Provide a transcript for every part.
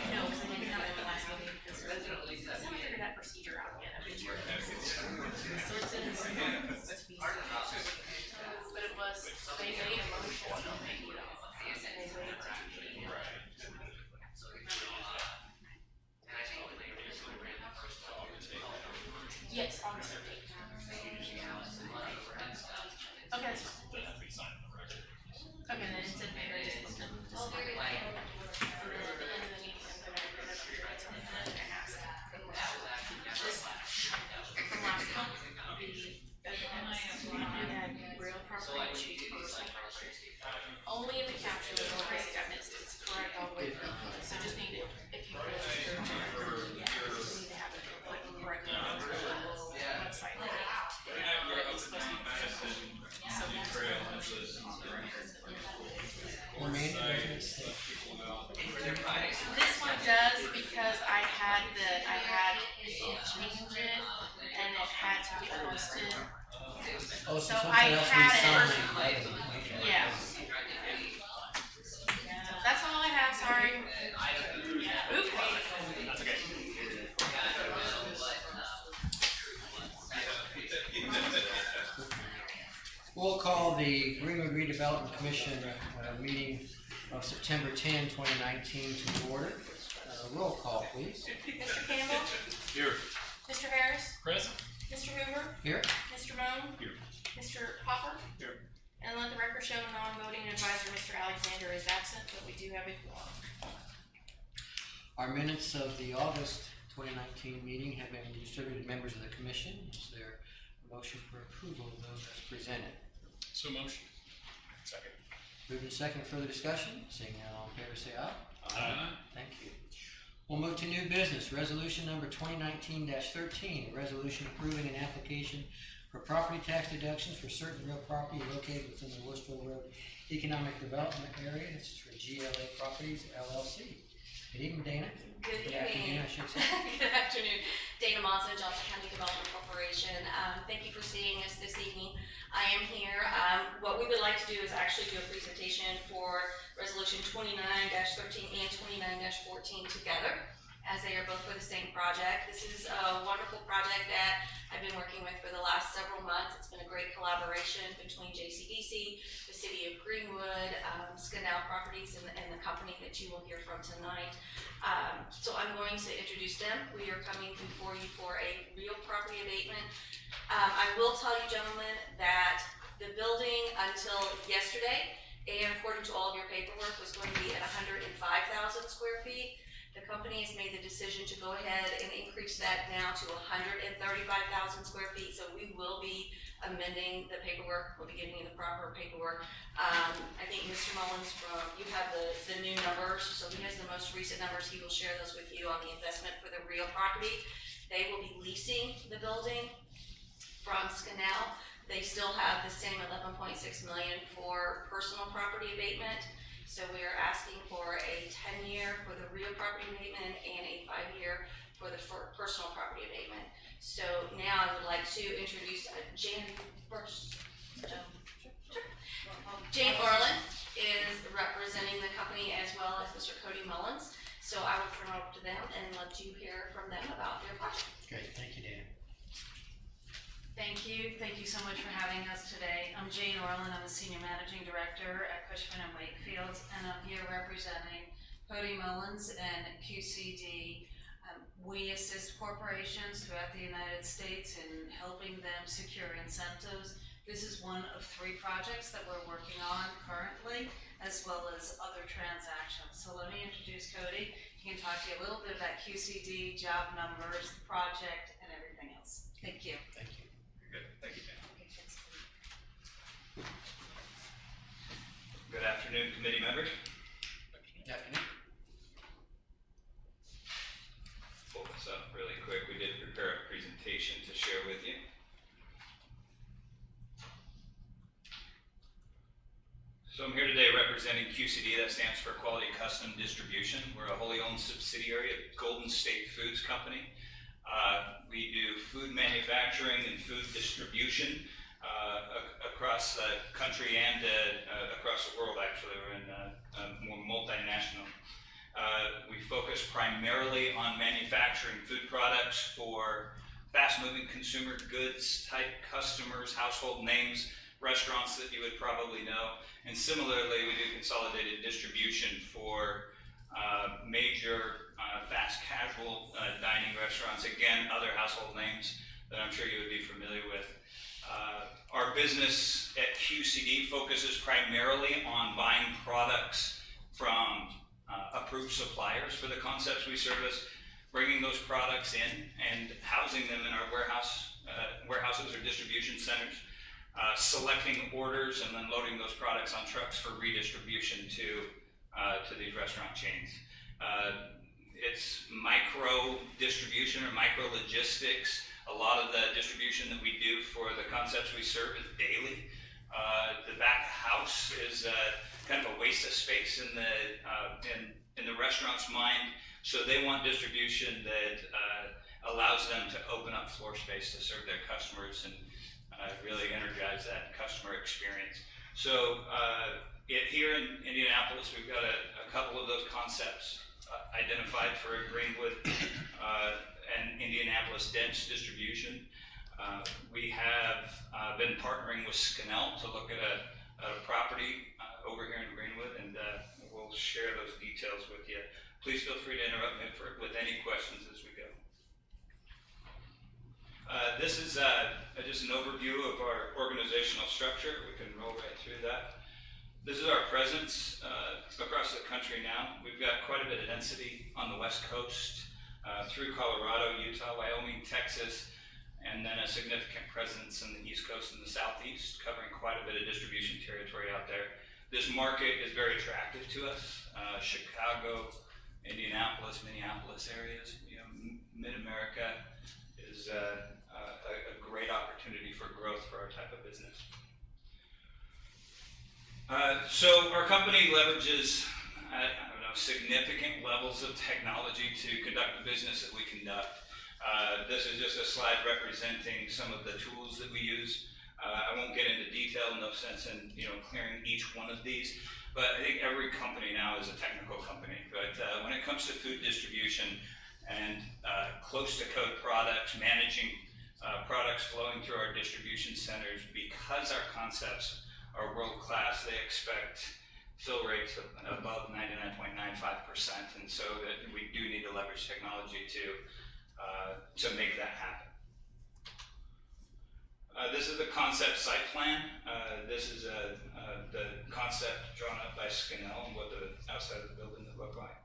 No, because I didn't have it in the last meeting because I haven't figured that procedure out yet. So it's in his to be but it was, they made a motion to make it off. Yes, August 13th. Okay, that's fine. Okay, then it's in there, just look at just and then at the end of the meeting, I'm gonna ask this from last month, we had real property issues. Only in the caption, the whole basic got missed, it's correct all the way through. So just need to, if you feel like you're just need to have it like correct on the website. It's supposed to be so that's the motion on the record. This one does because I had to change it and it had to be posted. Oh, So something I else had needs it. signing. Okay. Yeah. That's all I have, sorry. Oops. That's okay. We'll call the Greenwood Redevelopment Commission meeting of September 10, 2019 to order. Roll call, please. Mr. Campbell? Here. Mr. Harris? Present. Mr. Hoover? Here. Mr. Moan? Here. Mr. Hopper? Here. And let the record show non-voting advisor Mr. Alexander is absent, but we do have a quorum. Our minutes of the August 2019 meeting have been distributed to members of the commission. Is there a motion for approval of those as presented? So motion. Second. Moved and second. Further discussion? Seeing none, all in favor say aye. Aye. Thank you. We'll move to new business. Resolution number 2019-13, a resolution approving an application for property tax deductions for certain real property located within the Worcester Road Economic Development Area. This is for GLA Properties, LLC. Good evening, Dana. Good afternoon, evening. I should say. Good afternoon. Dana Monson, Johnson County Development Corporation. Thank you for seeing us this evening. I am here. What we would like to do is actually do a presentation for Resolution 29-13 and 29-14 together, as they are both for the same project. This is a wonderful project that I've been working with for the last several months. It's been a great collaboration between JCDC, the City of Greenwood, Scanal Properties, and the company that you will hear from tonight. So I'm going to introduce them. We are coming before you for a real property abatement. I will tell you, gentlemen, that the building until yesterday, and according to all of your paperwork, was going to be at 105,000 square feet. The company has made the decision to go ahead and increase that now to 135,000 square feet. So we will be amending the paperwork. We'll be giving you the proper paperwork. I think Mr. Mullins, you have the new numbers. So he has the most recent numbers. He will share those with you on the investment for the real property. They will be leasing the building from Scanal. They still have the same 11.6 million for personal property abatement. So we are asking for a 10-year for the real property abatement and a 5-year for the personal property abatement. So now I would like to introduce Jane first. Jane Orland is representing the company as well as Mr. Cody Mullins. So I will turn it over to them and let you hear from them about their project. Great, thank you, Dan. Thank you. Thank you so much for having us today. I'm Jane Orland. I'm the Senior Managing Director at Cushman & Wakefield, and I'm here representing Cody Mullins and QCD. We assist corporations throughout the United States in helping them secure incentives. This is one of 3 projects that we're working on currently, as well as other transactions. So let me introduce Cody. He can talk to you a little bit about QCD, job numbers, the project, and everything else. Thank you. Thank you. Good. Thank you, Dan. Good afternoon, committee members. Good afternoon. Pull this up really quick. We did prepare a presentation to share with you. So I'm here today representing QCD, that stands for Quality Custom Distribution. We're a wholly owned subsidiary of Golden State Foods Company. We do food manufacturing and food distribution across the country and across the world, actually. We're in more multinational. We focus primarily on manufacturing food products for fast-moving consumer goods type customers, household names, restaurants that you would probably know. And similarly, we do consolidated distribution for major fast casual dining restaurants. Again, other household names that I'm sure you would be familiar with. Our business at QCD focuses primarily on buying products from approved suppliers for the concepts we service, bringing those products in and housing them in our warehouses or distribution centers, selecting orders and then loading those products on trucks for redistribution to these restaurant chains. It's micro distribution or micro logistics. A lot of the distribution that we do for the concepts we serve is daily. The back house is kind of a waste of space in the restaurant's mind, so they want distribution that allows them to open up floor space to serve their customers and really energize that customer experience. So here in Indianapolis, we've got a couple of those concepts identified for Greenwood and Indianapolis dense distribution. We have been partnering with Scannell to look at a property over here in Greenwood, and we'll share those details with you. Please feel free to interrupt me with any questions as we go. This is just an overview of our organizational structure. We can roll right through that. This is our presence across the country now. We've got quite a bit of density on the West Coast, through Colorado, Utah, Wyoming, Texas, and then a significant presence in the East Coast and the Southeast, covering quite a bit of distribution territory out there. This market is very attractive to us. Chicago, Indianapolis, Minneapolis areas, Mid-America is a great opportunity for growth for our type of business. So our company leverages significant levels of technology to conduct the business that we conduct. This is just a slide representing some of the tools that we use. I won't get into detail, no sense in clearing each one of these, but I think every company now is a technical company. But when it comes to food distribution and close to code products, managing products flowing through our distribution centers, because our concepts are world class, they expect fill rates above 99.95%, and so that we do need to leverage technology to make that happen. This is the concept site plan. This is the concept drawn up by Scannell and what the outside of the building would look like.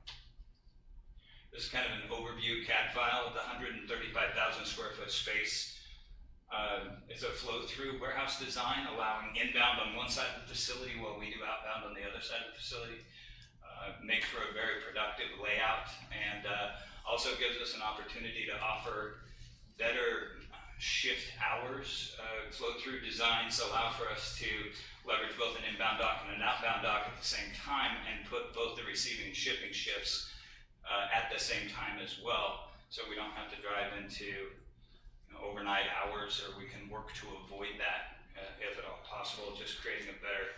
This is kind of an overview CAD file of the 135,000 square foot space. It's a flow-through warehouse design, allowing inbound on one side of the facility while we do outbound on the other side of the facility. Makes for a very productive layout, and also gives us an opportunity to offer better shift hours. Flow-through designs allow for us to leverage both an inbound dock and an outbound dock at the same time, and put both the receiving and shipping shifts at the same time as well, so we don't have to drive into overnight hours, or we can work to avoid that if at all possible, just creating a better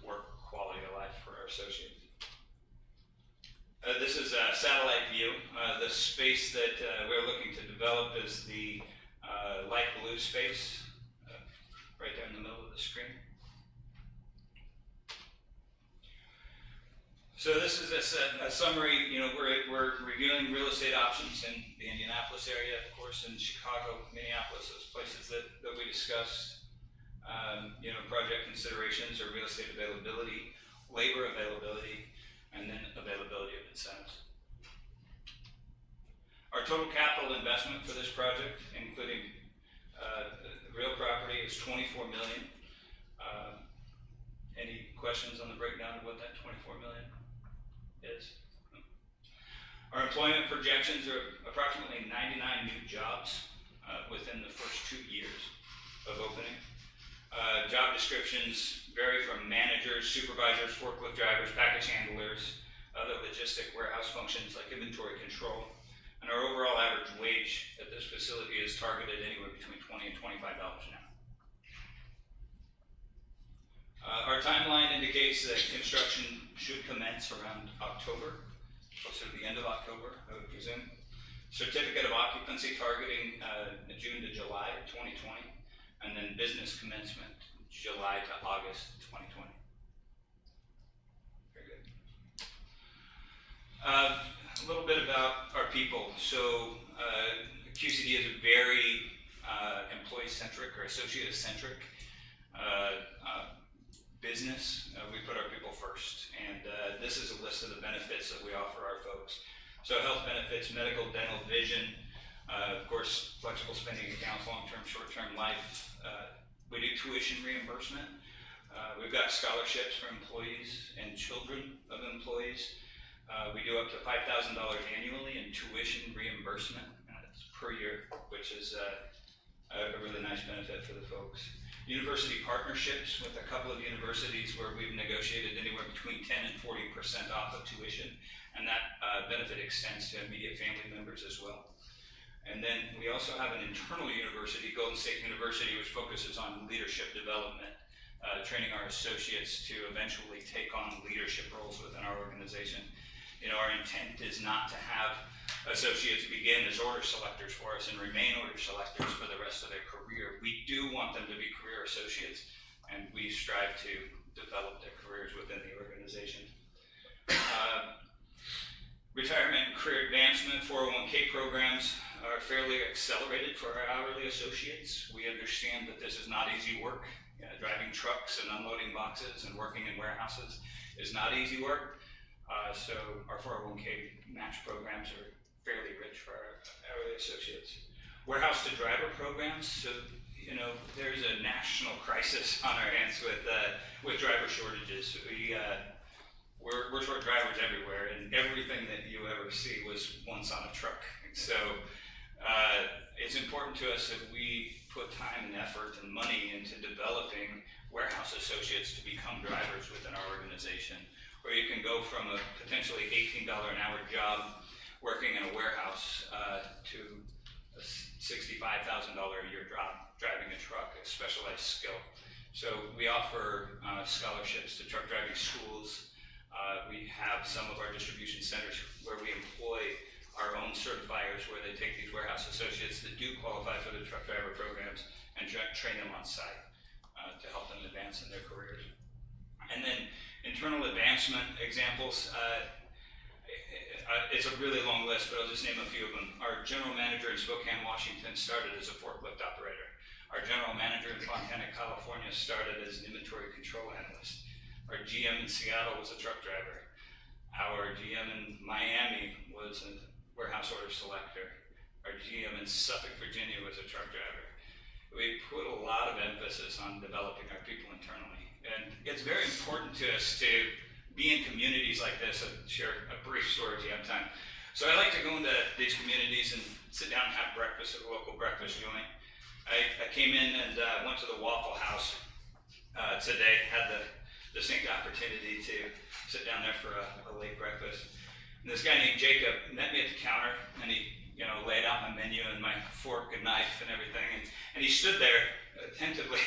work quality of life for our associates. This is a satellite view. The space that we're looking to develop is the light blue space right there in the middle of the screen. So this is a summary. We're reviewing real estate options in the Indianapolis area, of course, in Chicago, Minneapolis, those places that we discussed. Project considerations or real estate availability, labor availability, and then availability of incentives. Our total capital investment for this project, including the real property, is $24 million. Any questions on the breakdown of what that $24 million is? Our employment projections are approximately 99 new jobs within the first 2 years of opening. Job descriptions vary from managers, supervisors, forklift drivers, package handlers, other logistic warehouse functions like inventory control. And our overall average wage at this facility is targeted anywhere between $20 and $25 an hour. Our timeline indicates that construction should commence around October, closer to the end of October, I would presume. Certificate of occupancy targeting June to July 2020, and then business commencement July to August 2020. Very good. A little bit about our people. So QCD is a very employee-centric or associate-centric business. We put our people first, and this is a list of the benefits that we offer our folks. So health benefits, medical, dental, vision, of course, flexible spending accounts, long-term, short-term life. We do tuition reimbursement. We've got scholarships for employees and children of employees. We do up to $5,000 annually in tuition reimbursement per year, which is a really nice benefit for the folks. University partnerships with a couple of universities where we've negotiated anywhere between 10 and 40% off of tuition, and that benefit extends to immediate family members as well. And then we also have an internal university, Golden State University, which focuses on leadership development, training our associates to eventually take on leadership roles within our organization. You know, our intent is not to have associates begin as order selectors for us and remain order selectors for the rest of their career. We do want them to be career associates, and we strive to develop their careers within the organization. Retirement and career advancement, 401k programs are fairly accelerated for our hourly associates. We understand that this is not easy work. Driving trucks and unloading boxes and working in warehouses is not easy work. So our 401k match programs are fairly rich for our hourly associates. Warehouse to driver programs. So, you know, there's a national crisis on our hands with driver shortages. We're short drivers everywhere, and everything that you ever see was once on a truck. So it's important to us that we put time and effort and money into developing warehouse associates to become drivers within our organization, where you can go from a potentially $18 an hour job working in a warehouse to a $65,000 a year job driving a truck, a specialized skill. So we offer scholarships to truck driving schools. We have some of our distribution centers where we employ our own certifiers, where they take these warehouse associates that do qualify for the truck driver programs and train them on site to help them advance in their careers. And then internal advancement examples. It's a really long list, but I'll just name a few of them. Our general manager in Spokane, Washington started as a forklift operator. Our general manager in Fontana, California started as an inventory control analyst. Our GM in Seattle was a truck driver. Our GM in Miami was a warehouse order selector. Our GM in Suffolk, Virginia was a truck driver. We put a lot of emphasis on developing our people internally. And it's very important to us to be in communities like this. I'll share a brief story if you have time. So I like to go into these communities and sit down and have breakfast at a local breakfast joint. I came in and went to the Waffle House today, had the distinct opportunity to sit down there for a late breakfast. And this guy named Jacob met me at the counter, and he laid out my menu and my fork and knife and everything, and he stood there attentively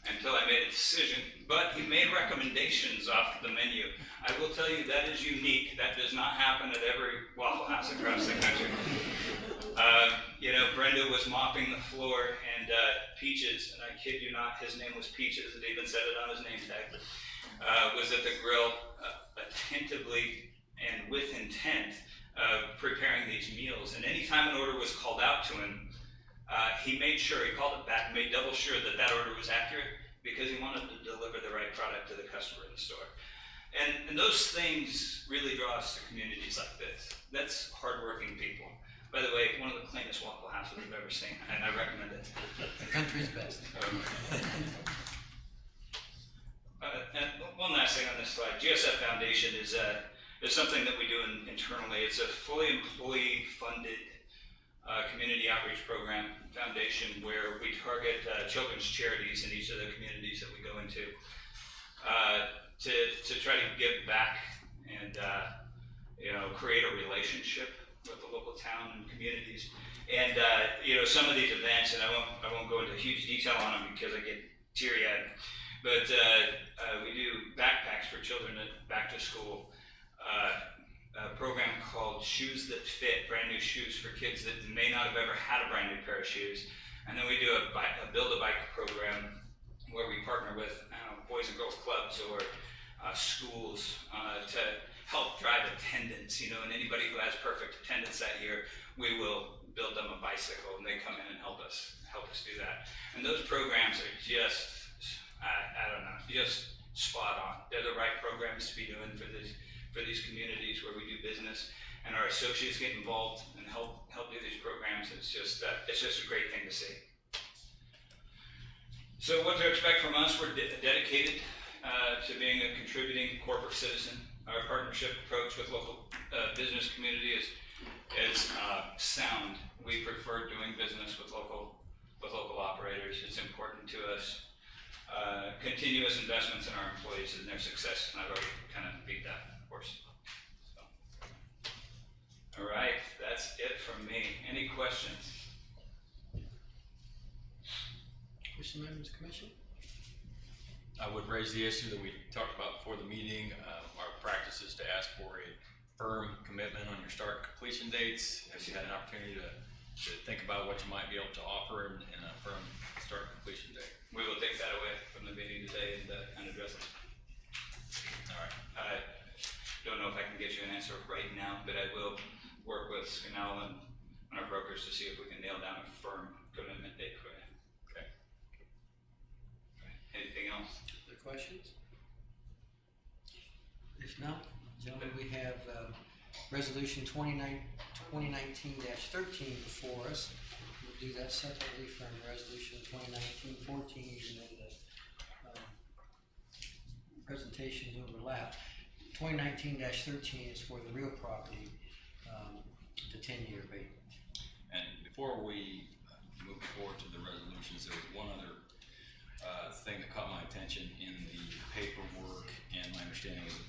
until I made a decision, but he made recommendations off the menu. I will tell you that is unique. That does not happen at every Waffle House across the country. Brenda was mopping the floor, and Peaches, and I kid you not, his name was Peaches, it even said it on his name tag, was at the grill attentively and with intent preparing these meals. And anytime an order was called out to him, he made sure, he called it back, made double sure that that order was accurate, because he wanted to deliver the right product to the customer in the store. And those things really draw us to communities like this. That's hardworking people. By the way, one of the cleanest Waffle Houses I've ever seen, and I recommend it. The country's best. And one last thing on this slide, GSF Foundation is something that we do internally. It's a fully employee-funded community outreach program foundation where we target children's charities in each of the communities that we go into to try to give back and create a relationship with the local town and communities. And some of these events, and I won't go into huge detail on them because I get teary-eyed, But we do backpacks for children at back to school. A program called Shoes That Fit, brand new shoes for kids that may not have ever had a brand new pair of shoes. And then we do a Build a Bike program where we partner with boys and girls clubs or schools to help drive attendance, and anybody who has perfect attendance that year, we will build them a bicycle, and they come in and help us do that. And those programs are just, just spot on. They're the right programs to be doing for these communities where we do business, and our associates get involved and help do these programs. It's just a great thing to see. So what to expect from us? We're dedicated to being a contributing corporate citizen. Our partnership approach with local business community is sound. We prefer doing business with local operators. It's important to us. Continuous investments in our employees and their success, and I've already kind of beat that horse. So. All right, that's it from me. Any questions? Question members, commission? I would raise the issue that we talked about before the meeting. Our practice is to ask for a firm commitment on your start and completion dates. Have you had an opportunity to think about what you might be able to offer in a firm start and completion date? We will take that away from the meeting today and address it. All right. I don't know if I can get you an answer right now, but I will work with Scanell and our brokers to see if we can nail down a firm commitment date for you. Okay. Anything else? Other questions? If not, gentlemen, we have resolution 2019-13 before us. We'll do that separately from resolution 2019-14, even though the presentations overlap. 2019-13 is for the real property, the 10-year abatement. And before we move forward to the resolutions, there was one other thing that caught my attention in the paperwork, and my understanding is that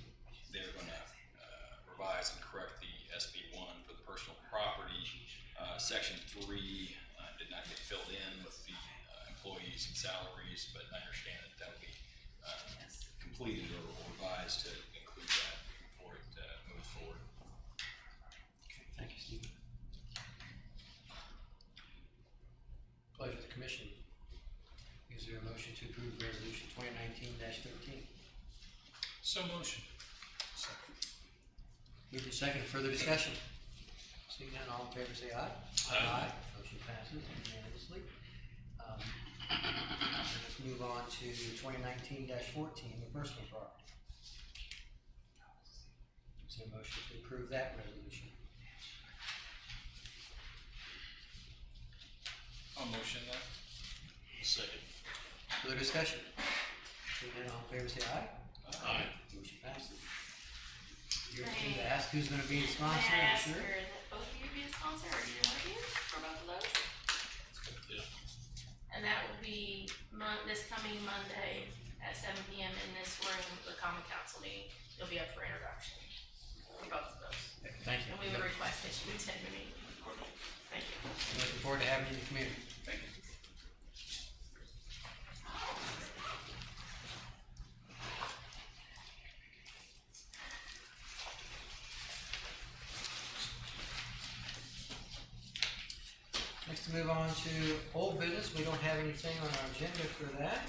they're going to revise and correct the SB1 for the personal property. Section 3 did not get filled in with the employees and salaries, but I understand that will be completed or revised to include that before it moves forward. Okay, thank you, Stephen. Pleasure of the commission. Is there a motion to approve resolution 2019-13? So motion. Move to second. Further discussion? Seeing none, all in favor say aye. Aye. Motion passes unanimously. Let's move on to 2019-14, the personal property. Is there a motion to approve that resolution? I'll motion that. Second. Further discussion? Seeing none, all in favor say aye. Aye. Motion passes. You're free to ask who's going to be the sponsor, May I I'm ask sure. for both of you to be the sponsor, or do you want to be for both of those? Yeah. And that will be this coming Monday at 7 p.m. in this room, the common council meeting. You'll be up for introduction for both of those. Thank you. And we would request that you attend the meeting. Thank you. I'm looking forward to having you in the community. Thank you. Next, to move on to old business, we don't have anything on our agenda for that.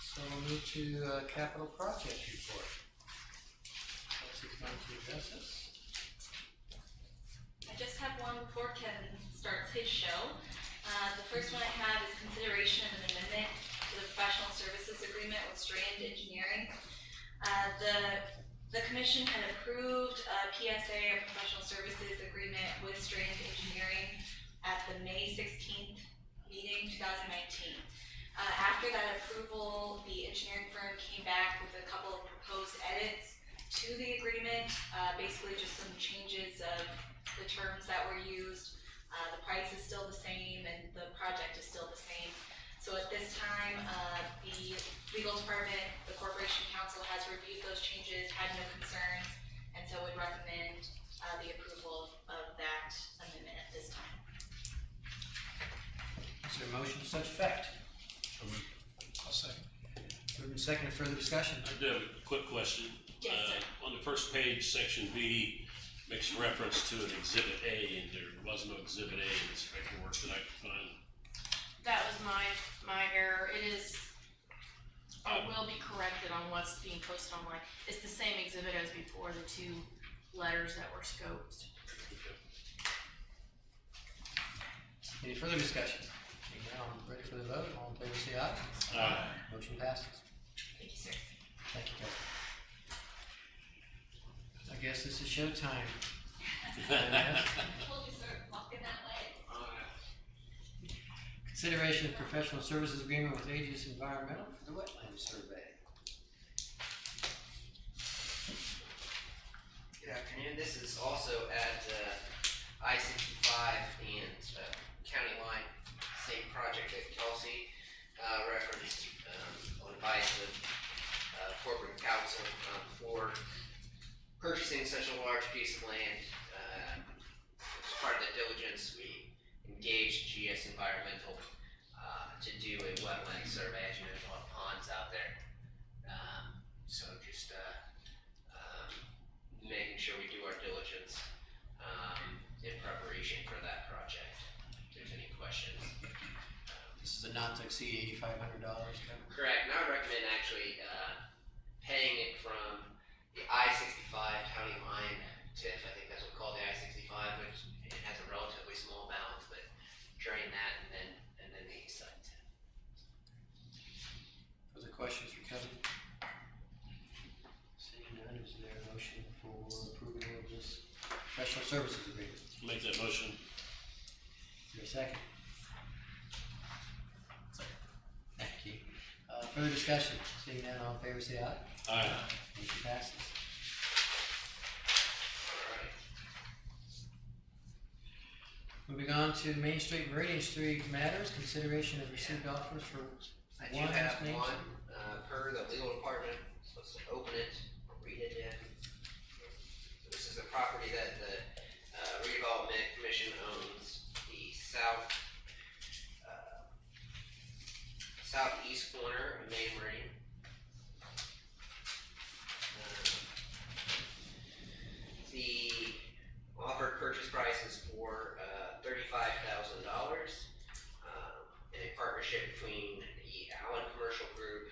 So we'll move to capital project report. Chelsea's going to address us. I just have one before Kevin starts his show. The first one I have is consideration of an amendment to the professional services agreement with Strand Engineering. The commission had approved a PSA, a professional services agreement with Strand Engineering at the May 16th meeting, 2019. After that approval, the engineering firm came back with a couple of proposed edits to the agreement, basically just some changes of the terms that were used. The price is still the same and the project is still the same. So at this time, the legal department, the corporation council has reviewed those changes, had no concerns, and so would recommend the approval of that amendment at this time. Is there a motion to such effect? I'll second. Further second, further discussion? I do have a quick question. Yes, sir. On the first page, section B makes reference to an exhibit A, and there was no exhibit A in this paperwork that I could find. That was my error. It is, it will be corrected on what's being posted online. It's the same exhibit as before, the two letters that were scoped. Any further discussion? Seeing none, I'm ready for the vote. All in favor, say aye. Aye. Motion passes. Thank you, sir. Thank you, Kathy. I guess this is showtime. Told you, sir, walking that way. Consideration of professional services agreement with Aegis Environmental for the wetland survey. Good afternoon. This is also at I-65 and County Line, same project that Kelsey referenced on advice of corporate counsel for purchasing such a large piece of land. As part of the diligence, we engaged GS Environmental to do a wetland survey. As you know, there's a lot of ponds out there. So just making sure we do our diligence in preparation for that project. If there's any questions. This is a not to exceed $8,500. Correct, and I would recommend actually paying it from the I-65 County Line TIF. I think that's what we call the I-65, which it has a relatively small balance, but drain that and then the east side TIF. Further questions for Kevin? Seeing none, is there a motion for approval of this professional services agreement? Make that motion. Is there a second? Thank you. Further discussion? Seeing none, all in favor, say aye. Aye. Motion passes. Alright. Moving on to Main Street and Meridian Street matters, consideration of received offers for I do one have Main one, Street. per the legal department, supposed to open it, read it in. So this is a property that the redevelopment commission owns, the southeast corner of Main Meridian. The offered purchase price is for $35,000 in a partnership between the Allen Commercial Group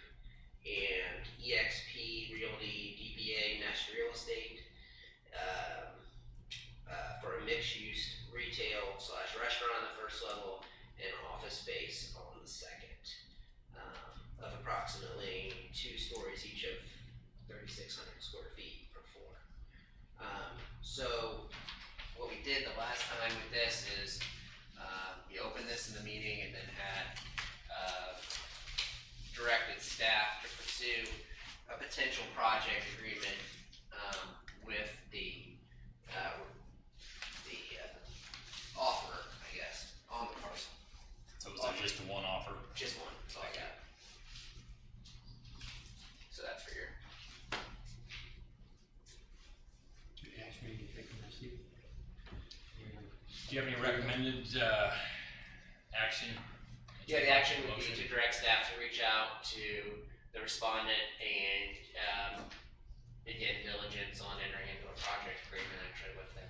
and EXP Realty DBA Nest Real Estate for a mixed-use retail / restaurant on the first level and office space on the second, of approximately 2 stories each of 3,600 square feet per floor. So what we did the last time with this is we opened this in the meeting and then had directed staff to pursue a potential project agreement with the offerer, I guess, on the parcel. So was that just the one offer? Just one, that's all I got. So that's for your. Good action, you think from Steve? Do you have any recommended action? Yeah, the action would be to direct staff to reach out to the respondent and begin diligence on entering into a project agreement actually with them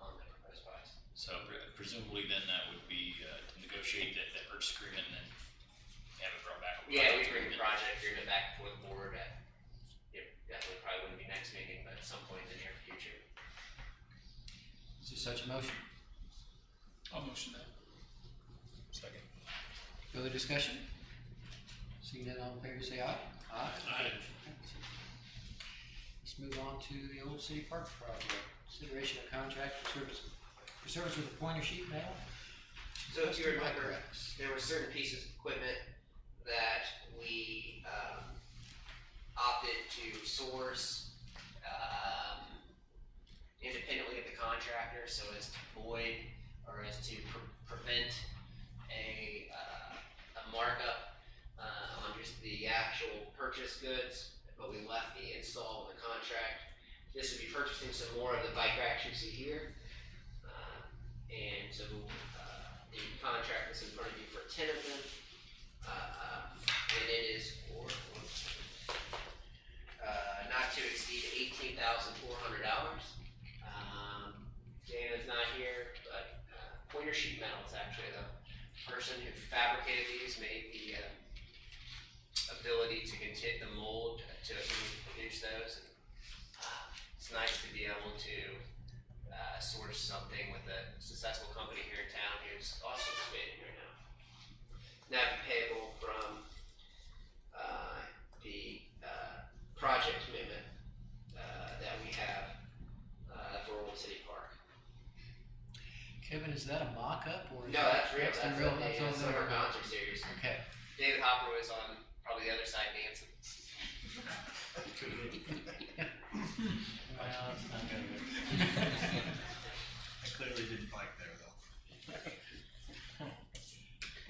on the proposed price. So presumably then that would be to negotiate that purchase agreement and then have it brought back. Yeah, we bring the project agreement back before the board at, it definitely probably wouldn't be next meeting, but at some point in the near future. Is there such a motion? I'll motion that. Second. Further discussion? Seeing none, all in favor, say aye. Aye. Let's move on to the Old City Park project. Consideration of contract for service with the pointer sheet metal. So if you remember, Micro-X. there were certain pieces of equipment that we opted to source independently of the contractor, so as to void or as to prevent a markup on just the actual purchase goods, but we left the install in the contract. This would be purchasing some more of the bike racks you see here, and so the contract is in front of you for 10 of them, and it is for 1, person who fabricated these made the ability to continue the mold to produce those. It's nice to be able to source something with a successful company here in town who's also expanding right now. That would be payable from the project commitment that we have for Old City Park. Kevin, is that a mock-up or? No, that's real. That's the real. the summer concert series. Okay. David Hopper was on probably the other side dancing. Well, it's not gonna be. I clearly didn't bike there though.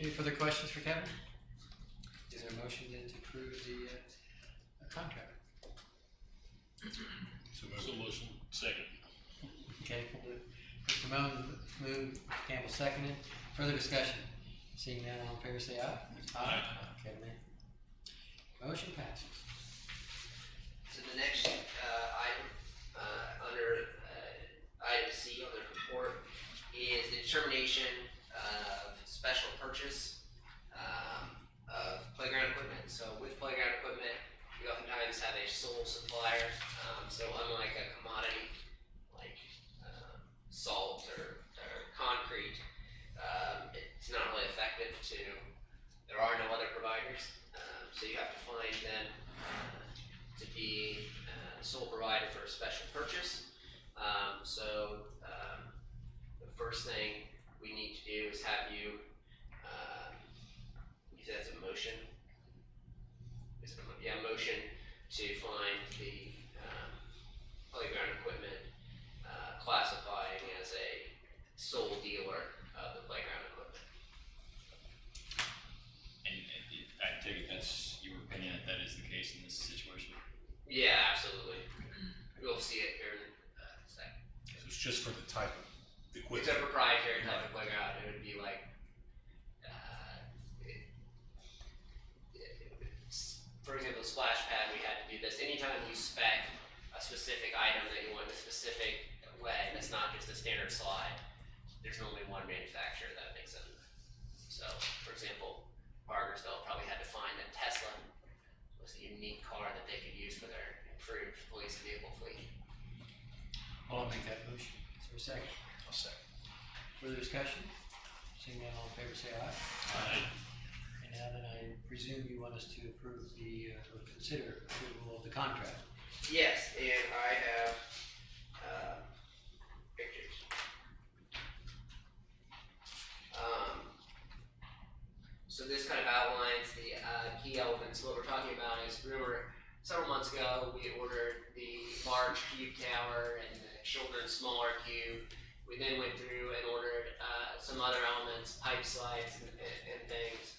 Any further questions for Kevin? Is there a motion then to approve the contract? So motion, second. Okay, Mr. Moan moved, Campbell seconded. Further discussion? Seeing none, all in favor say aye. Aye. Okay, man. Motion passes. So the next item under item C on the report is the determination of special purchase of playground equipment. So with playground equipment, we oftentimes have a sole supplier. So unlike a commodity like salt or concrete, it's not really effective there are no other providers. So you have to find them to be the sole provider for a special purchase. The first thing we need to do is have you said that's a motion. Is it a motion to find the playground equipment classifying as a sole dealer of the playground equipment. And I take it that's your opinion that is the case in this situation? Yeah, absolutely. We'll see it here in a second. So it's just for the type of It's equipment. a proprietary type of playground. It would be like, for example, splash pad, we had to do this. Anytime you spec a specific item that you want a specific way, that's not just a standard slide, there's only one manufacturer that makes them. So, for example, Bargersville probably had to find that Tesla was a unique car that they could use for their improved police vehicle fleet. I'll make that motion. Is there a second? I'll second. Further discussion? Seeing none, all in favor say aye. Aye. And now then I presume you want us to approve or consider approval of the contract. Yes, and I have pictures. So this kind of outlines the key elements. What we're talking about is, remember, several months ago we ordered the large cube tower and the children's smaller cube. We then went through and ordered some other elements, pipe slides and things.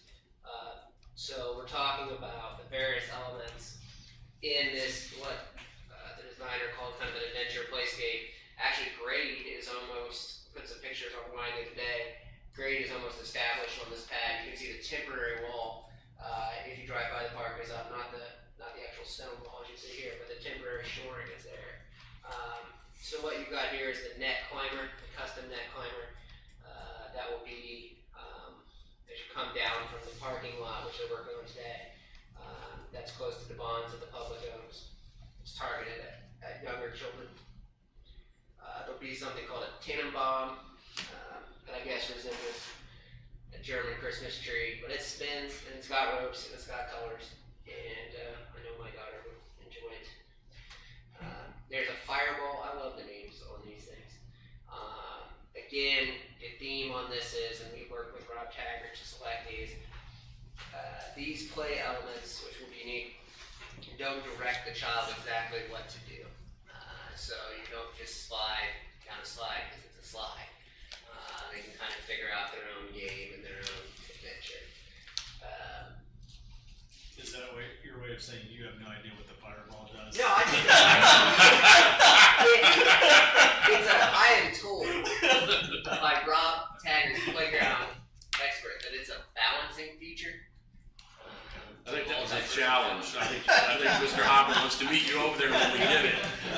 So we're talking about the various elements in this, what the designer called kind of an adventure playscape. Actually, grade is almost, put some pictures online the other day, grade is almost established on this pad. You can see the temporary wall, if you drive by the park, is up, not the actual stone wall as you see here, but the temporary shoring is there. So what you've got here is the net climber, the custom net climber. That will be, as you come down from the parking lot, which they're working on today, that's close to the bonds that the public owns. It's targeted at younger children. There'll be something called a Tannenbaum, that I guess resembles a German Christmas tree, but it spins and it's got ropes and it's got colors, and I know my daughter would enjoy it. There's a fireball. I love the names on these things. Again, the theme on this is, and we work with Rob Taggart to select these play elements, which will be unique, don't direct the child exactly what to do. So you don't just slide down a slide because it's a slide. They can kind of figure out their own game and their own adventure. Is that your way of saying you have no idea what the fireball does? No, I think I am told by Rob Taggart, playground expert, that it's a balancing feature. I think that was a challenge. I think Mr. Hopper wants to meet you over there when we get it.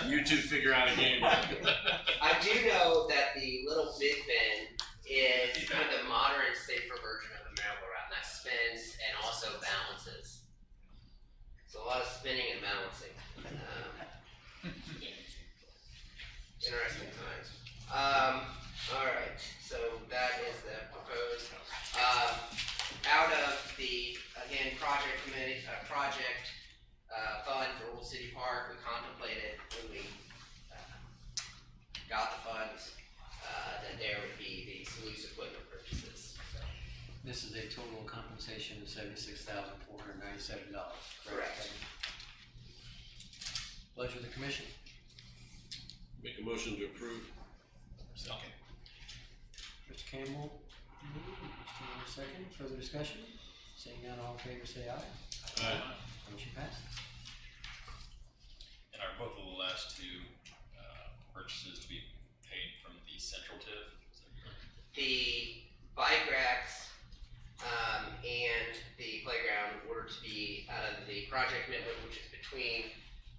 You two figure out a game. I do know that the little Big Ben is kind of the modern, safer version of a spins and also balances. So a lot of spinning and balancing. Interesting times. All right, so that is the proposed. Out of the, again, project committee, project fund for Old City Park, we contemplated when we got the funds, that there would be the sluice equipment purchases. So, This is a total compensation of $76,497. correct. Pleasure of the commission. Make a motion to approve. Second. Mr. Campbell, Mr. Miller, second. Further discussion? Seeing none, all in favor say aye. Aye. Motion passes. And are both of the last two purchases to be paid from the central TIF? Is that correct? The bike racks and the playground were to be out of the project commitment, which is between,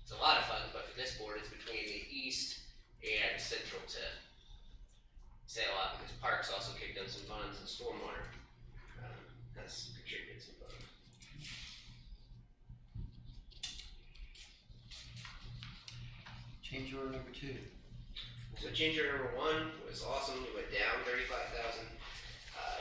it's a lot of funds, but for this board, it's between the east and central TIF. Say a lot because Parks also kicked in some funds and stormwater has contributed some funds. Change order number 2. So change order number 1 was awesome. We went down 35,000.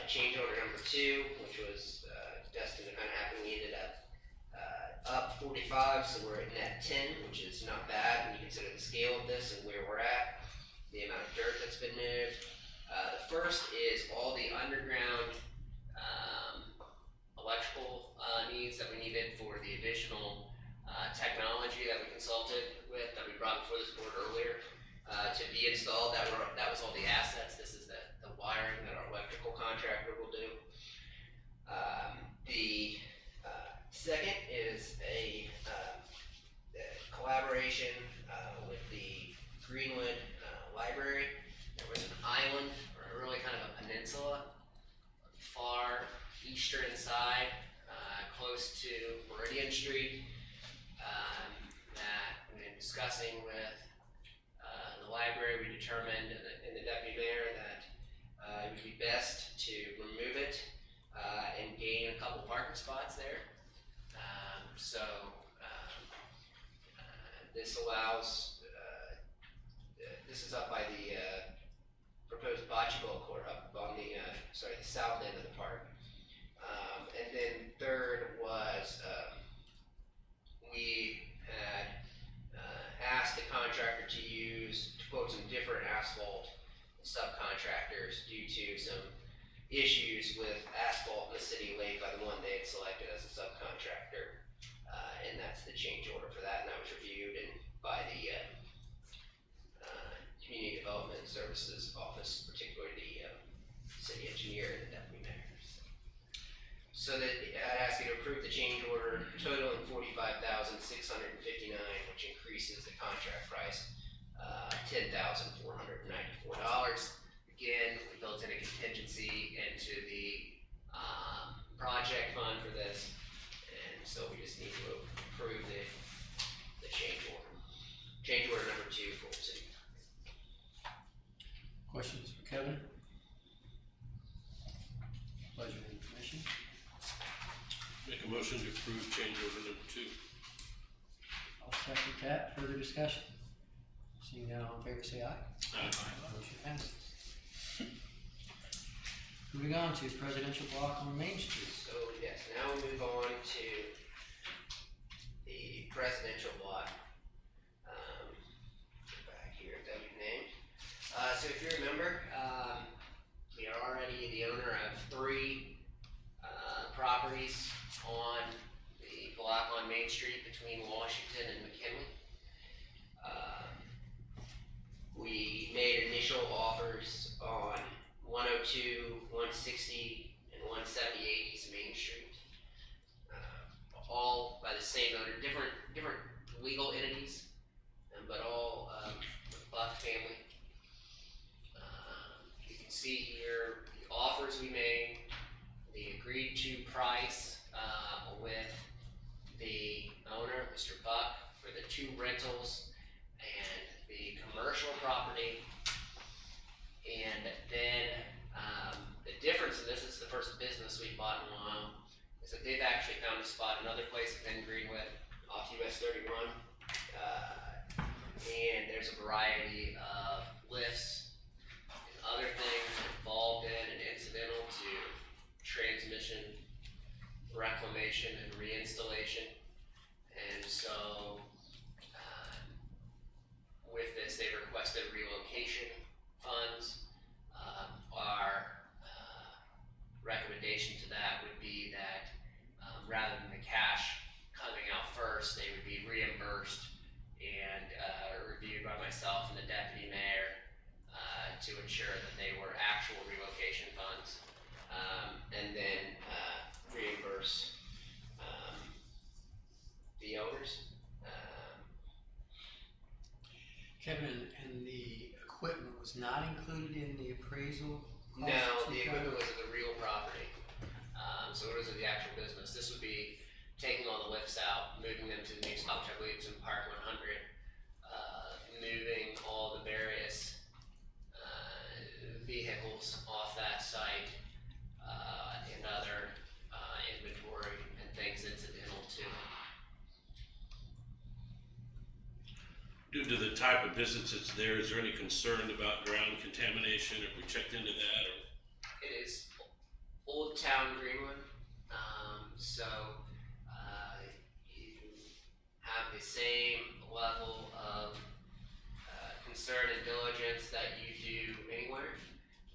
Change order number 2, which was destined to kind of happen, we ended up 45, so we're at net 10, which is not bad when you consider the scale of this and where we're at, the amount of dirt that's been moved. The first is all the underground electrical needs that we needed for the additional technology that we consulted with, that we brought before this board earlier, to be installed. That was all the assets. This is the wiring that our electrical contractor will do. The second is a collaboration with the Greenwood Library. There was an island, or really kind of a peninsula, far eastern side, close to Meridian Street, that when discussing with the library, we determined, and the deputy mayor, that it would be best to remove it and gain a couple parking spots there. This allows, this is up by the proposed bocce ball court up on the, the south end of the park. And then third was, we had asked the contractor to quote some different asphalt subcontractors due to some issues with asphalt in the city of Lake by the one they had selected as a subcontractor. And that's the change order for that, and that was reviewed by the Community Development Services Office, particularly the city engineer and the deputy mayor. So that I'd ask you to approve the change order totaling $45,659, which increases the contract price $10,494. Again, we built in a contingency into the project fund for this, and so we just need to approve the change order. Change order number 2 for the city. Questions for Kevin? Pleasure of the commission. Make a motion to approve change order number 2. I'll second that. Further discussion? Seeing none, all in favor say aye. Aye. Motion passes. Moving on to presidential block on Main Street. So yes, now we move on to the presidential block. Go back here that we've named. So if you remember, we are already the owner of 3 properties on the block on Main Street between Washington and McKinley. We made initial offers on 102, 160, and 178 East Main Street. All by the same owner, different legal entities, but all the Buck family. You can see here the offers we made, the agreed to price with the owner, Mr. Buck, for the 2 rentals and the commercial property. And then the difference in this is the first business we bought in a while. is that they've actually found a spot another place within Greenwood off US 31. And there's a variety of lifts and other things involved in and incidental to transmission, reclamation, and reinstallation. And so with this, they requested relocation funds. Our recommendation to that would be that rather than the cash coming out first, they would be reimbursed and reviewed by myself and the deputy mayor to ensure that they were actual relocation funds, and then reimburse the owners. Kevin, and the equipment was not included in the appraisal cost? No, that the you equipment got? was of the real property. So it was of the actual business. This would be taking all the lifts out, moving them to the new spot, which I believe is in Park 100, moving all the various vehicles off that site, and other inventory and things incidental to it. Due to the type of business that's there, is there any concern about ground contamination? Have we checked into that? Or? It is Old Town Greenwood, so you have the same level of concern and diligence that you do anywhere,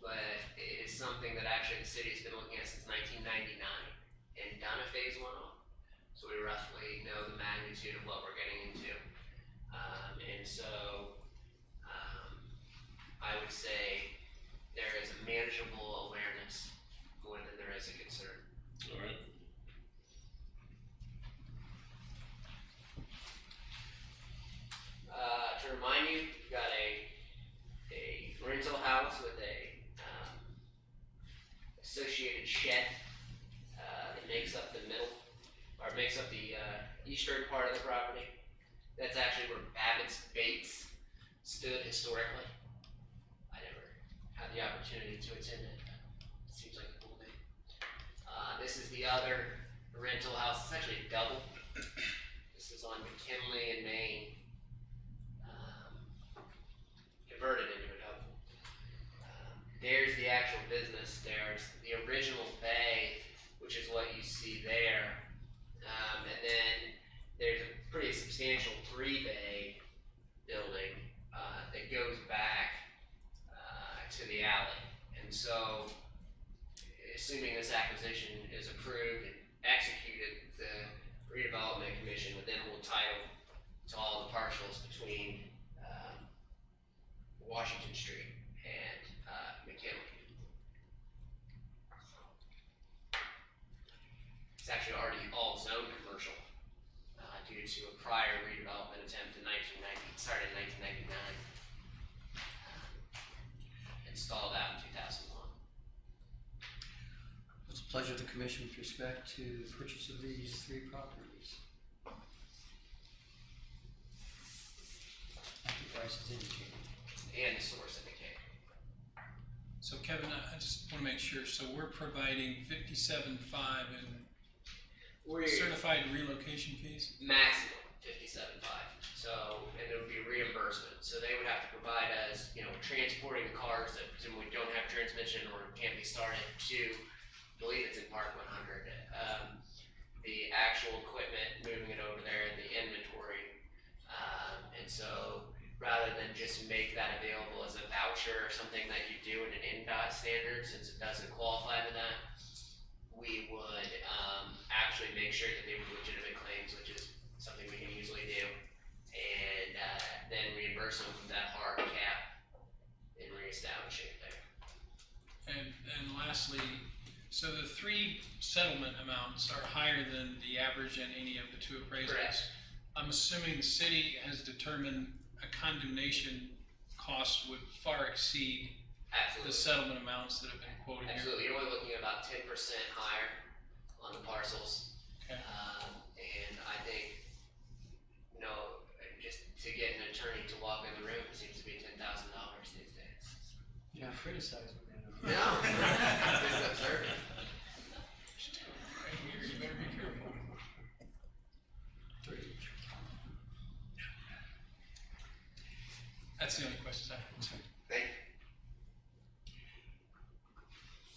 but it is something that actually the city's been looking at since 1999 and done a phase 1 on, so we roughly know the magnitude of what we're getting into. And so I would say there is a manageable awareness more than there is a concern. All right. To remind you, you've got a rental house with a associated shed that makes up the middle, or makes up the eastern part of the property. That's actually where Babbitt's Baits stood historically. I never had the opportunity to attend it. It seems like a cool thing. This is the other rental house. It's actually a double. This is on McKinley and Maine. Converted into a double. There's the actual business. There's the original bay, which is what you see there. And then there's a pretty substantial 3-bay building that goes back to the alley. And so, assuming this acquisition is approved and executed, the redevelopment commission would then hold title to all the parcels between Washington Street and McKinley. It's actually already all zoned commercial due to a prior redevelopment attempt in 1999. Installed out in 2001. What's the pleasure of the commission with respect to the purchase of these 3 properties? Like the price is indicated. And the source indicator. So Kevin, I just want to make sure, so we're providing 57.5 in certified relocation fees? Maximum 57.5. So, and there would be reimbursement. So they would have to provide us, transporting the cars that presumably don't have transmission or can't be started to, I believe it's in Park 100. The actual equipment, moving it over there, the inventory. And so rather than just make that available as a voucher or something that you do in an NDOT standard, since it doesn't qualify for that, we would actually make sure that they were legitimate claims, which is something we can usually do, and then reimburse them from that hard cap and reestablish it there. And lastly, so the 3 settlement amounts are higher than the average in any of the 2 appraisals? Correct. I'm assuming the city has determined a condemnation cost would far exceed the Absolutely. settlement amounts that have been quoted here. Absolutely. You're only looking at about 10% higher on the parcels. Okay. And I think, just to get an attorney to walk in the room, it seems to be $10,000 these days. You're not criticizing that. No. Just observing. Right here, you better questions I have. Thank you.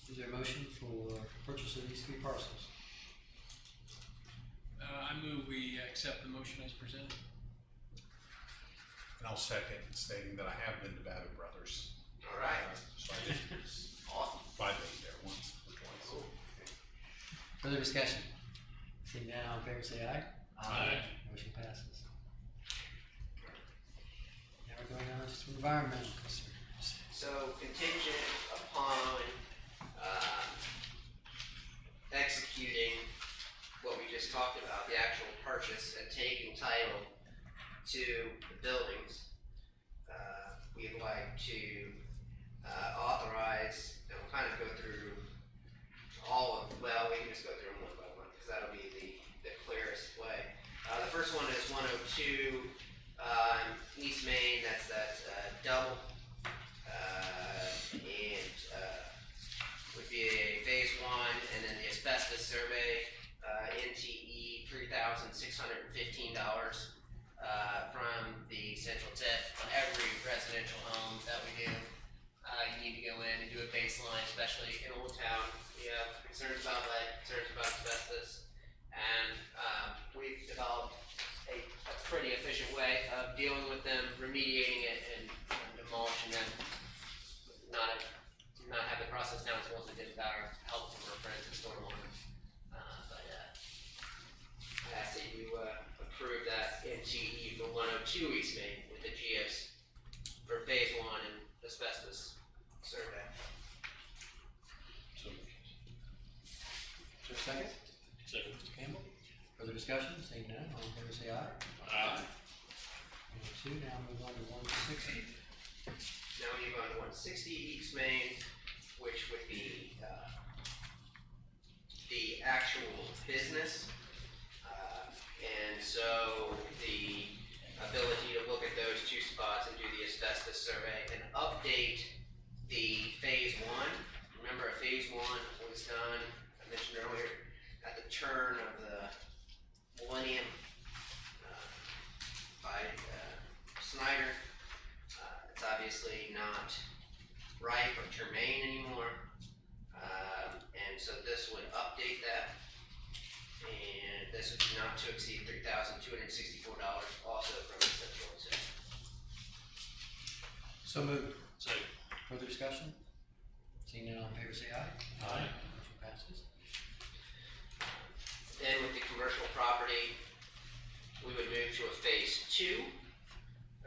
Is there a motion for purchase of these 3 parcels? I move we accept the motion as presented. And I'll second, stating that I have been to Babbitt Brothers. All right. So I did Awesome. 5 days there once or twice. Cool. Further discussion? Seeing none, all in favor say aye. Aye. Motion passes. Now we're going on to some environmental concerns. So contingent upon, executing what we just talked about, the actual purchase and taking title to the buildings, we'd like to, authorize, and we'll kind of go through all of, well, we can just go through them one by one, because that'll be the clearest way. The first one is 102, East Main, that's that, double, and, would be a phase 1, and then the asbestos survey, NTE $3,615, from the central tip on every residential home that we do. You need to go in and do a baseline, especially in Old Town. We have concerns about lead, concerns about asbestos, and we've developed a pretty efficient way of dealing with them, remediating it, and demolishing them. Not have the process now as well as we did with our help from our friends at Stormwater. I ask that you approve that NTE for 102 East Main with the GS for phase 1 and asbestos survey. So, Is there a second? second. Mr. Campbell? Further discussion? Seeing none, all in favor say aye. Aye. 102, now move on to 160. Now we move on to 160 East Main, which would be the actual business. And so the ability to look at those 2 spots and do the asbestos survey and update the phase 1. Remember, phase 1 was done, I mentioned earlier, at the turn of the millennium by Snyder. It's obviously not ripe or germane anymore. And so this would update that. And this would be not to exceed $3,264 also from the central tip. So moved. Second. Further discussion? Seeing none, all in favor say aye. Aye. Motion passes. Then with the commercial property, we would move to a phase 2.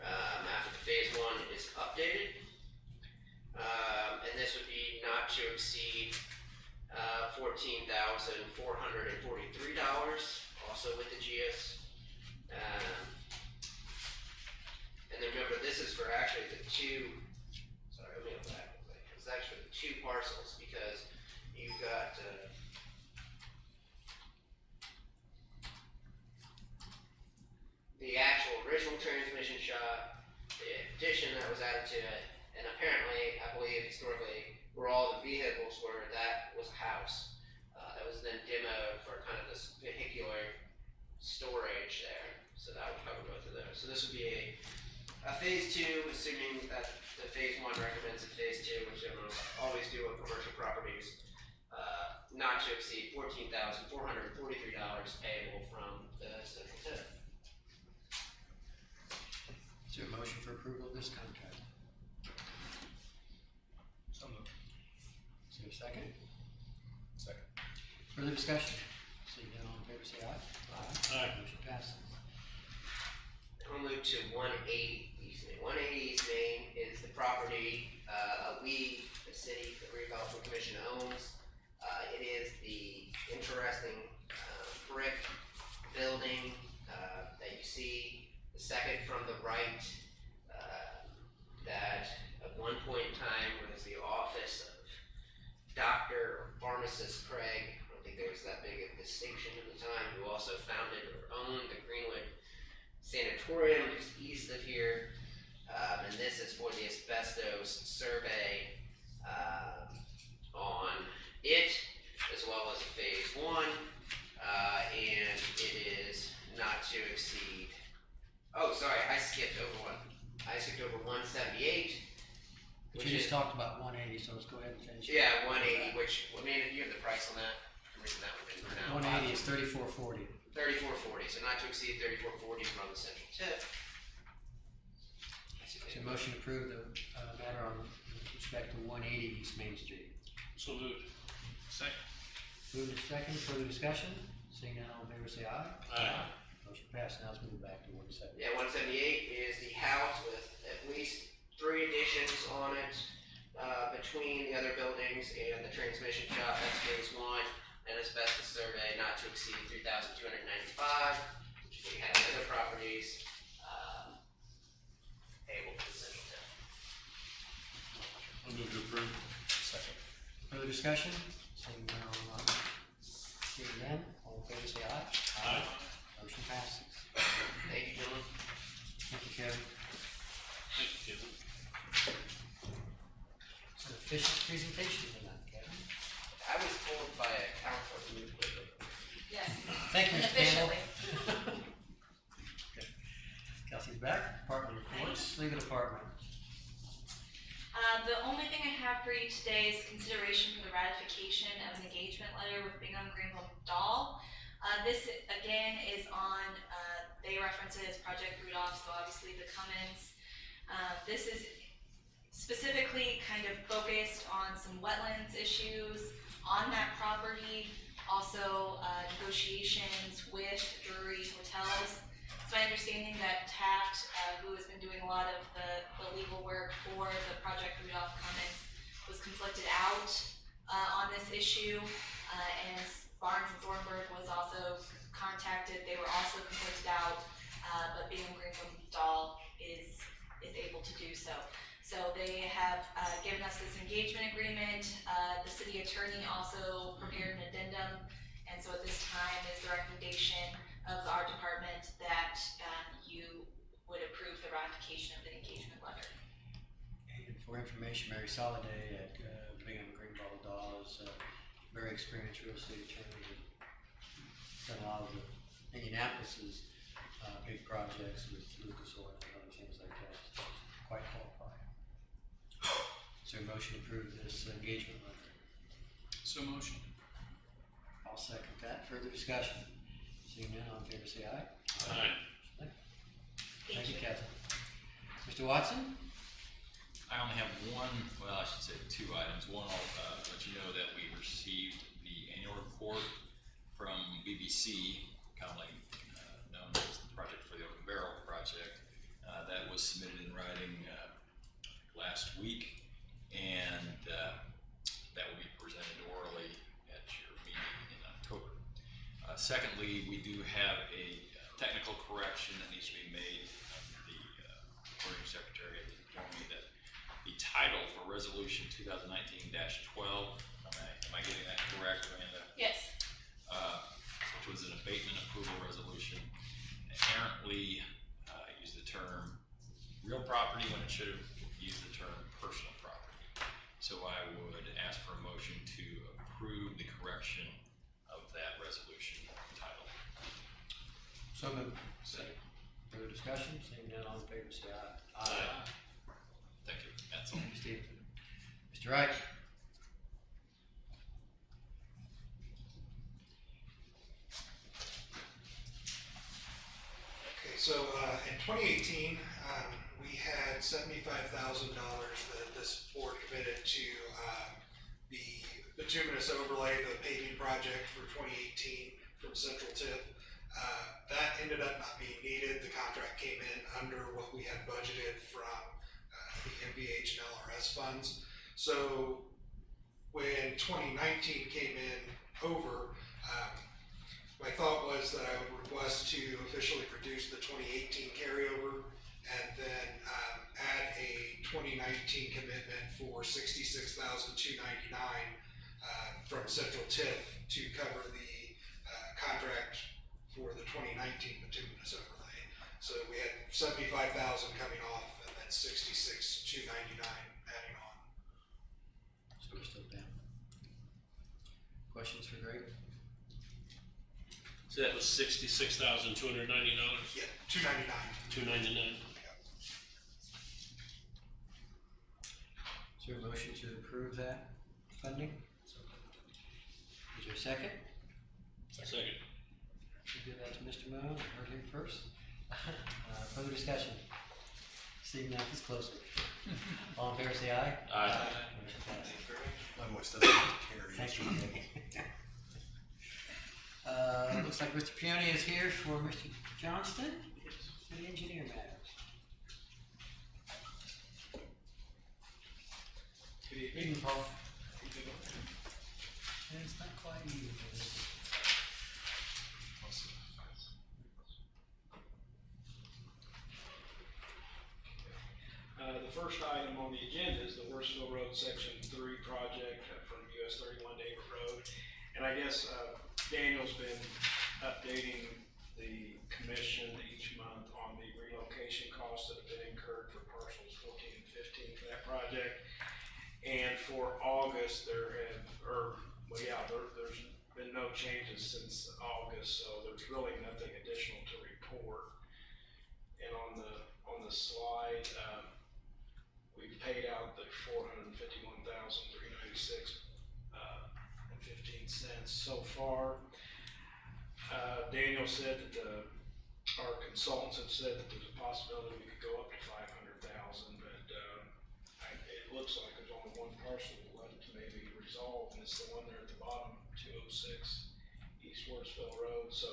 After the phase 1 is updated. And this would be not to exceed $14,443, also with the GS. And then remember, this is for actually the 2, sorry, let me go back. It's actually the 2 parcels, because you've got, the actual original transmission shop, the addition that was added to it, and apparently, I believe historically, where all the vehicles were, that was a house. That was then demoed for kind of this vehicular storage there. So that would cover both of those. So this would be a phase 2, assuming that the phase 1 recommends a phase 2, which they always do with commercial properties, not to exceed $14,443 payable from the central tip. Is there a motion for approval of this contract? So moved. Is there a second? Second. Further discussion? Seeing none, all in favor say aye. Aye. Motion passes. We'll move to 180 East Main. 180 East Main is the property the city, the redevelopment commission owns. It is the interesting brick building that you see, the second from the right, that at one point in time was the office of Dr. or Pharmacist Craig. I don't think there was that big a distinction at the time, who also founded or owned the Greenwood Sanatorium just east of here. And this is for the asbestos survey on it, as well as phase 1. And it is not to exceed, oh, sorry, I skipped over one. I skipped over 178, But which you is, just talked about 180, so let's go ahead and finish. yeah, 180, which, I mean, if you have the price on that, for some reason that one didn't print out. 180 is 3440. 3440, so not to exceed 3440 from the central tip. So motion to approve the matter on with respect to 180 East Main Street. So moved. Second. Moved and second, further discussion? Seeing none, all in favor say aye. Aye. Motion passed, now let's move back to 170. Yeah, 178 is the house with at least 3 additions on it, between the other buildings and the transmission shop. That's phase 1. An asbestos survey not to exceed 3,295, which we had other properties, able for the central tip. I'll move to approve. Second. Further discussion? Seeing none, all in favor say aye. Aye. Motion passes. Thank you, gentlemen. Thank you, Kevin. Thank you, Kevin. It's an efficient presentation tonight, Kevin. I was told by a counselor to move quickly. Yes. Thank you, Mr. Campbell. Officially. Kelsey's back, department reports, legal department. The only thing I have for you today is consideration for the ratification of an engagement letter with Bingham Greenville Dahl. This again is on, they reference it as Project Rudolph, so obviously the Cummins. This is specifically kind of focused on some wetlands issues on that property, also negotiations with Drury Hotels. It's my understanding that Taft, who has been doing a lot of the legal work for the Project Rudolph Cummins, was conflicted out on this issue, and Barnes and Thornburg was also contacted. They were also conflicted out, but Bingham Greenville Dahl is able to do so. So they have given us this engagement agreement. The city attorney also prepared an addendum, and so at this time is the recommendation of our department that you would approve the ratification of the engagement letter. And for information, Mary Soliday at Bingham Greenville Dahl is a very experienced real estate attorney who's done a lot of the Indianapolis's big projects with Lucas Oil and other things like that. So she's quite qualified. So motion to approve this engagement letter. So motion. I'll second that. Further discussion? Seeing none, all in favor say aye. Aye. Thank you, Captain. Mr. Watson? I only have one, well, I should say 2 items. One, I'll let you know that we received the annual report from BBC, commonly known as the Project for the Open Barrel Project. That was submitted in writing last week, and that will be presented orally at your meeting in October. Secondly, we do have a technical correction that needs to be made. The recording secretary informed me that the title for resolution 2019-12, am I getting that correct, Amanda? Yes. Which was an abatement approval resolution, inherently used the term real property when it should have used the term personal property. So I would ask for a motion to approve the correction of that resolution title. So moved. Second. Further discussion? Seeing none, all in favor say aye. Aye. Thank you. That's all. Thank you, Steve. Mr. Wright? Okay, so in 2018, we had $75,000 that this board committed to the bituminous overlay, the paving project for 2018 from Central Tip. That ended up not being needed. The contract came in under what we had budgeted from the MVH and LRS funds. So when 2019 came in over, my thought was that I would request to officially reduce the 2018 carryover and then add a 2019 commitment for $66,299 from Central TIF to cover the contract for the 2019 bituminous overlay. So we had 75,000 coming off and then 66,299 adding on. So we're still down. Questions for Greg? So that was $66,290? Yeah, 299. $299? Is there a motion to approve that funding? Is there a second? Second. We'll give that to Mr. Moe, heard him first. Further discussion? Seeing none, it's close. All in favor, say aye. Aye. Motion passes. My voice doesn't carry. Thank you, Greg. Looks like Mr. Peony is here for Mr. Johnston, city engineer matters. Good evening. Evening, Paul. And it's not quite evening. is it? The first item on the agenda is the Worsville Road Section 3 project from US 31 David Road. And I guess Daniel's been updating the commission each month on the relocation costs that have been incurred for parcels 14 and 15 for that project. And for August, there's been no changes since August, so there's really nothing additional to report. And on the slide, we've paid out the $451,396 and 15 cents so far. Daniel said that our consultants have said that there's a possibility we could go up to 500,000, but it looks like there's only one parcel left to maybe resolve, and it's the one there at the bottom, 206 East Worsville Road. So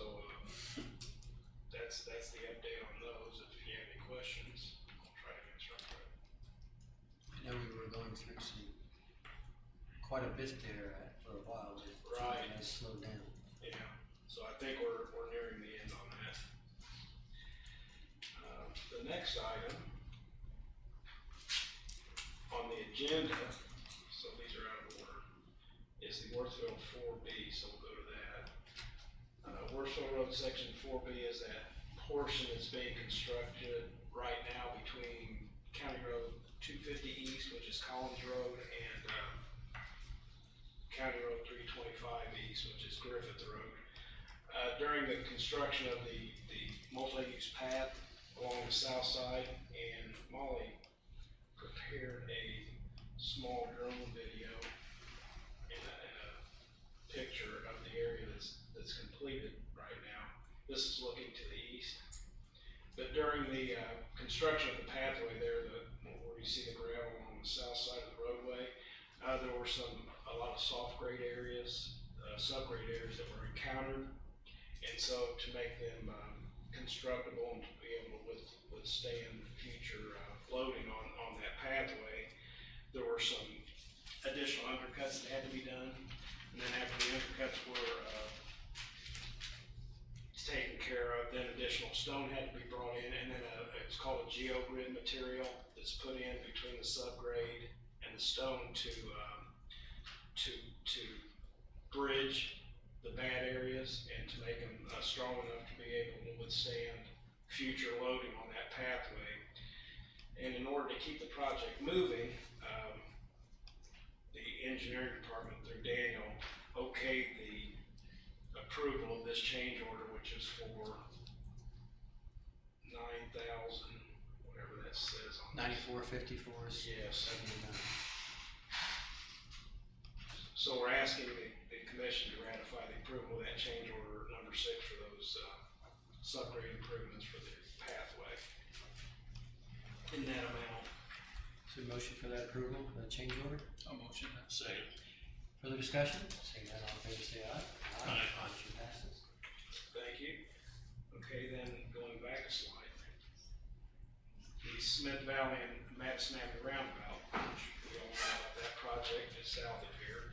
that's the update on those. If you have any questions, I'll try to answer them. I know we were going through quite a bit there for a while, but Right. it has slowed down. Yeah, so I think we're nearing the end on that. The next item on the agenda, so these are out of order, is the Worthville 4B, so we'll go to that. Worthville Road Section 4B is that portion that's being constructed right now between County Road 250 East, which is Collins Road, and County Road 325 East, which is Griffith Road. During the construction of the multi-use path along the south side, and Molly prepared a small drone video and a picture of the area that's completed right now. This is looking to the east. But during the construction of the pathway there, where you see the gravel on the south side of the roadway, there were a lot of soft grade areas, subgrade areas that were encountered. And so to make them constructible and to be able to withstand future loading on that pathway, there were some additional undercuts that had to be done. And then after the undercuts were taken care of, then additional stone had to be brought in, and then it's called a geogrid material that's put in between the subgrade and the stone to bridge the bad areas and to make them strong enough to be able to withstand future loading on that pathway. And in order to keep the project moving, the engineering department through Daniel okayed the approval of this change order, which is for $9,000, whatever that says on 9454 is Yes. 79. So we're asking the commission to ratify the approval of that change order number 6 for those subgrade improvements for the pathway in that amount. Is there a motion for that approval, the change order? I'll motion that. Second. Further discussion? Seeing none, all in favor, say aye. Aye. Motion passes. Thank you. Okay, then going back a slide. The Smith Valley and Madison Avenue Roundabout, which we all know about that project is south of here.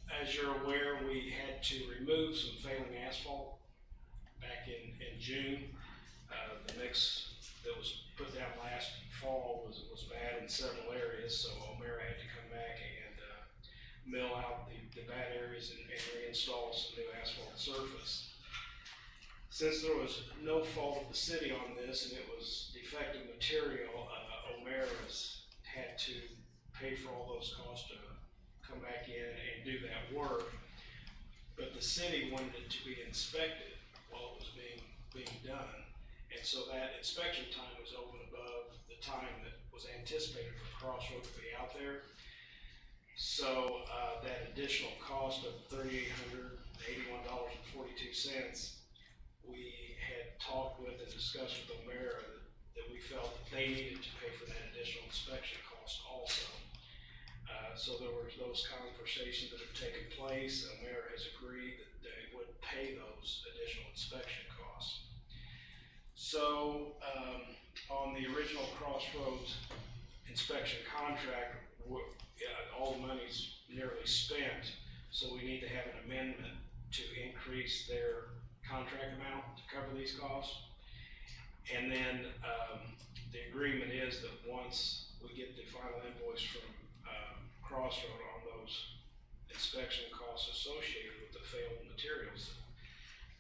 As you're aware, we had to remove some failing asphalt back in June. The mix that was put down last fall was bad in several areas, so O'Mara had to come back and mill out the bad areas and reinstall some new asphalt surface. Since there was no fault of the city on this and it was defective material, O'Mara's had to pay for all those costs to come back in and do that work. But the city wanted it to be inspected while it was being done. And so that inspection time was over and above the time that was anticipated for Crossroad to be out there. So, that additional cost of $3,881.42, we had talked with and discussed with O'Mara that we felt that they needed to pay for that additional inspection cost also. So there were those conversations that have taken place. O'Mara has agreed that they would pay those additional inspection costs. So, on the original Crossroads inspection contract, all the money's nearly spent, so we need to have an amendment to increase their contract amount to cover these costs. And then, the agreement is that once we get the final invoice from Crossroad on those inspection costs associated with the failed materials,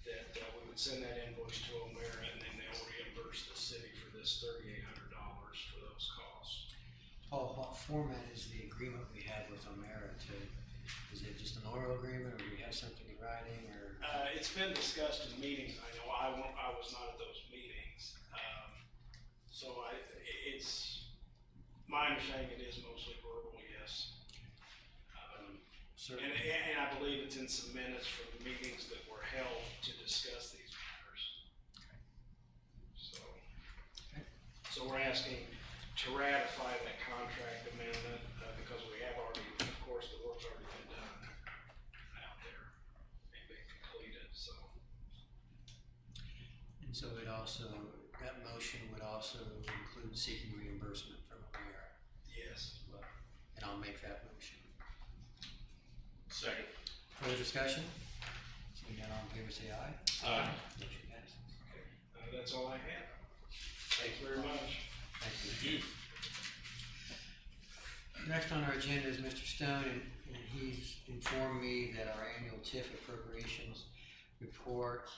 that we would send that invoice to O'Mara, and then they'll reimburse the city for this $3,800 for those costs. Paul, what format is the agreement we had with O'Mara is it just an oral agreement, or do we have something in writing, or? It's been discussed in meetings. I know I was not at those meetings. So it's my understanding it is mostly verbal, yes. Certainly. And I believe it's in some minutes from the meetings that were held to discuss these matters. So we're asking to ratify that contract amendment, because we have already, of course, the work's already been done out there and been completed, so. And so that motion would also include seeking reimbursement from O'Mara Yes. as well. And I'll make that motion. Second. Further discussion? Seeing none, all in favor say aye. Aye. Motion passes. That's all I have. Thank you very much. Thank you. Thank you. Next on our agenda is Mr. Stone, and he's informed me that our annual TIF appropriations report,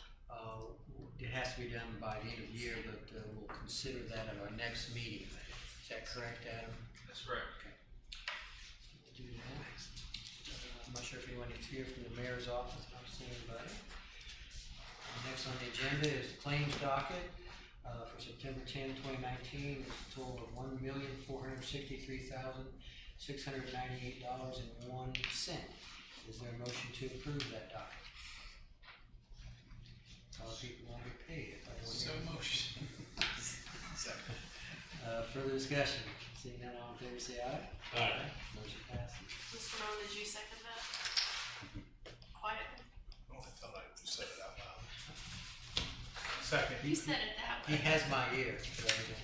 it has to be done by the end of the year, but we'll consider that at our next meeting. Is that correct, Adam? That's correct. Okay. We'll do that. I'm not sure if anyone is here from the mayor's office. I'm not seeing anybody. Next on the agenda is the claims docket for September 10, 2019. It's a total of $1,463,698.01. Is there a motion to approve that docket? A lot of people won't get paid if I don't So hear. motion. Second. Further discussion? Seeing none, all in favor say aye. Aye. Motion passes. Mr. Moan, did you second that? Quietly. Oh, I thought I said it out loud. Second. You said it that He way. has my ear. So okay.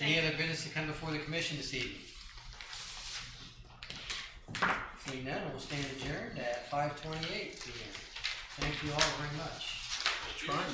Any other business to come before the commission this evening? Seeing none, we'll stand adjourned at 5:28 p.m. Thank you all very much. Trying.